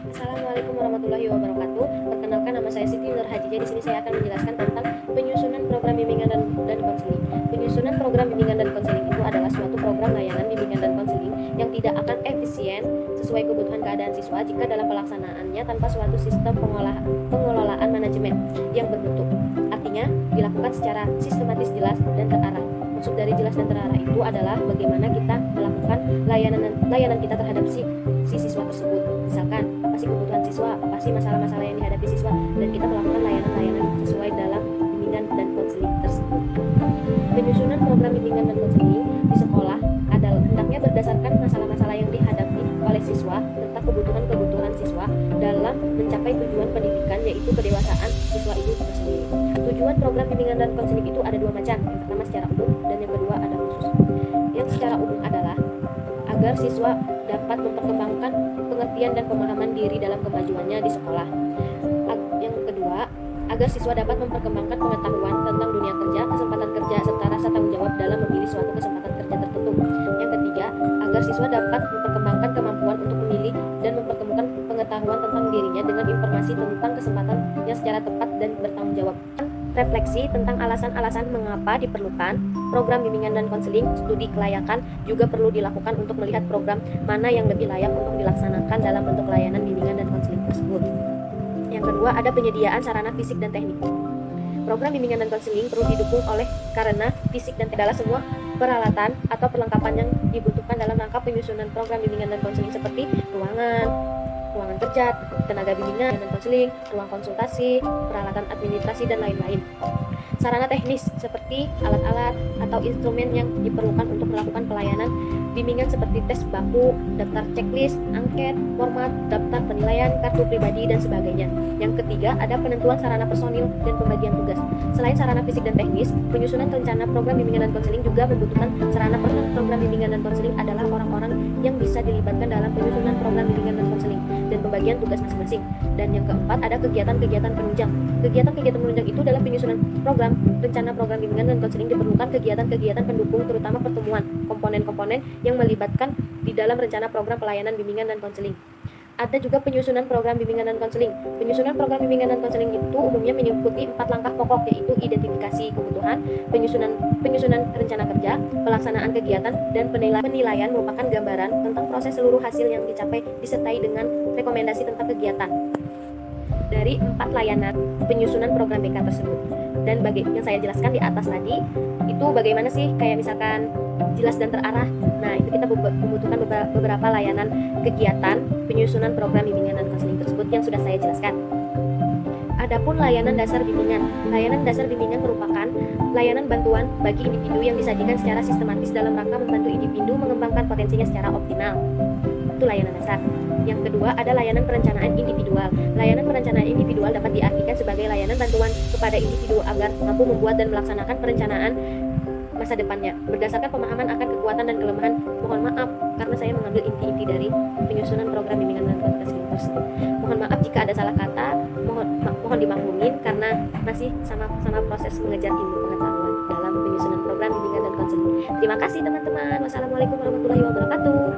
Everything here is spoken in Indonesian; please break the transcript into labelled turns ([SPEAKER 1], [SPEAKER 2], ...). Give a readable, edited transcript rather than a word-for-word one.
[SPEAKER 1] Assalamualaikum warahmatullahi wabarakatuh. Perkenalkan, nama saya Siti Nur Hajijah. Di sini saya akan menjelaskan tentang penyusunan program bimbingan dan konseling. Penyusunan program bimbingan dan konseling itu adalah suatu program layanan bimbingan dan konseling yang tidak akan efisien sesuai kebutuhan keadaan siswa jika dalam pelaksanaannya tanpa suatu sistem pengelolaan manajemen yang berbentuk. Artinya, dilakukan secara sistematis, jelas, dan terarah. Maksud dari jelas dan terarah itu adalah bagaimana kita melakukan layanan kita terhadap si siswa tersebut. Misalkan, apa sih kebutuhan siswa, apa sih masalah-masalah yang dihadapi siswa, dan kita melakukan layanan-layanan sesuai dalam bimbingan dan konseling tersebut. Penyusunan program bimbingan dan konseling di sekolah adalah hendaknya berdasarkan masalah-masalah yang dihadapi oleh siswa tentang kebutuhan siswa dalam mencapai tujuan pendidikan, yaitu kedewasaan siswa itu tersendiri. Tujuan program bimbingan dan konseling itu ada dua macam. Yang pertama secara umum dan yang kedua ada khusus. Yang secara umum adalah agar siswa dapat memperkembangkan pengertian dan pemahaman diri dalam kemajuannya di sekolah. Yang kedua, agar siswa dapat memperkembangkan pengetahuan tentang dunia kerja, kesempatan kerja, serta rasa tanggung jawab dalam memilih suatu kesempatan kerja tertentu. Yang ketiga, agar siswa dapat memperkembangkan kemampuan untuk memilih dan mempertemukan pengetahuan tentang dirinya dengan informasi tentang kesempatan yang secara tepat dan bertanggung jawab. Refleksi tentang alasan-alasan mengapa diperlukan program bimbingan dan konseling. Studi kelayakan juga perlu dilakukan untuk melihat program mana yang lebih layak untuk dilaksanakan dalam bentuk layanan bimbingan dan konseling tersebut. Yang kedua, ada penyediaan sarana fisik dan teknik. Program bimbingan dan konseling perlu didukung karena fisik dan adalah semua peralatan atau perlengkapan yang dibutuhkan dalam rangka penyusunan program bimbingan dan konseling, seperti ruangan kerja, tenaga bimbingan dan konseling, ruang konsultasi, peralatan administrasi, dan lain-lain. Sarana teknis seperti alat-alat atau instrumen yang diperlukan untuk melakukan pelayanan bimbingan seperti tes baku, daftar checklist, angket, format, daftar penilaian, kartu pribadi, dan sebagainya. Yang ketiga, ada penentuan sarana personil dan pembagian tugas. Selain sarana fisik dan teknis, penyusunan rencana program bimbingan dan konseling juga membutuhkan sarana program bimbingan dan konseling adalah orang-orang yang bisa dilibatkan dalam penyusunan program bimbingan dan konseling dan pembagian tugas masing-masing. Dan yang keempat, ada kegiatan-kegiatan penunjang. Kegiatan-kegiatan penunjang itu dalam penyusunan rencana program bimbingan dan konseling diperlukan kegiatan-kegiatan pendukung, terutama pertemuan komponen-komponen yang melibatkan di dalam rencana program pelayanan bimbingan dan konseling. Ada juga penyusunan program bimbingan dan konseling. Penyusunan program bimbingan dan konseling itu umumnya mengikuti 4 langkah pokok, yaitu identifikasi kebutuhan, penyusunan rencana kerja, pelaksanaan kegiatan, dan penilaian merupakan gambaran tentang proses seluruh hasil yang dicapai disertai dengan rekomendasi tentang kegiatan dari 4 layanan penyusunan program BK tersebut. Dan yang saya jelaskan di atas tadi itu bagaimana sih, kayak misalkan jelas dan terarah. Nah, itu kita membutuhkan beberapa layanan kegiatan penyusunan program bimbingan dan konseling tersebut yang sudah saya jelaskan. Adapun layanan dasar bimbingan. Layanan dasar bimbingan merupakan layanan bantuan bagi individu yang disajikan secara sistematis dalam rangka membantu individu mengembangkan potensinya secara optimal. Itu layanan dasar. Yang kedua, ada layanan perencanaan individual. Layanan perencanaan individual dapat diartikan sebagai layanan bantuan kepada individu agar mampu membuat dan melaksanakan perencanaan masa depannya berdasarkan pemahaman akan kekuatan dan kelemahan. Mohon maaf karena saya mengambil inti-inti dari penyusunan program bimbingan dan konseling tersebut. Mohon maaf jika ada salah kata, mohon dimaklumin karena masih sama proses mengejar ilmu pengetahuan dalam penyusunan program bimbingan dan konseling. Terima kasih teman-teman. Wassalamualaikum warahmatullahi wabarakatuh.